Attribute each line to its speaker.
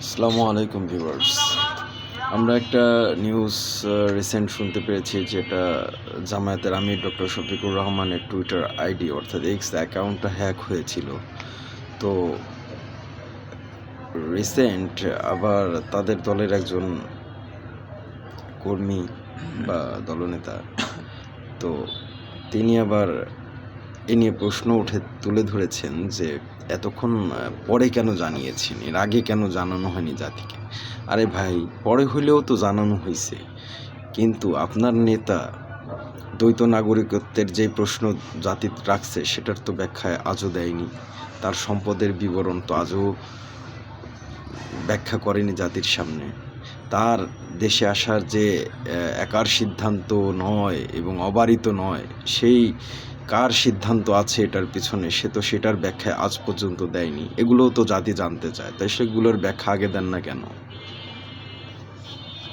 Speaker 1: আসসালামু আলাইকুম ভিউয়ার্স। আমরা একটা নিউজ রিসেন্ট শুনতে পেরেছি, যেটা জামায়াতের আমির ডক্টর শফিকুর রহমানের টুইটার আইডি অর্থাৎ এক্স অ্যাকাউন্টটা হ্যাক হয়েছিল। তো রিসেন্ট আবার তাদের দলের একজন কর্মী বা দলনেতা, তো তিনি আবার এ নিয়ে প্রশ্ন তুলে ধরেছেন যে এতক্ষণ পরে কেন জানিয়েছেন, এর আগে কেন জানানো হয়নি জাতিকে। আরে ভাই, পরে হইলেও তো জানানো হয়েছে, কিন্তু আপনার নেতা দ্বৈত নাগরিকত্বের যে প্রশ্ন জাতি রাখছে সেটার তো ব্যাখ্যায় আজও দেয়নি। তার সম্পদের বিবরণ তো আজও ব্যাখ্যা করেনি জাতির সামনে। তার দেশে আসার যে একার সিদ্ধান্ত নয় এবং অবারিত নয়, সেই কার সিদ্ধান্ত আছে এটার পিছনে, সে তো সেটার ব্যাখ্যা আজ পর্যন্ত দেয়নি। এগুলোও তো জাতি জানতে চায়, তাই সেগুলোর ব্যাখ্যা আগে দেন না কেন?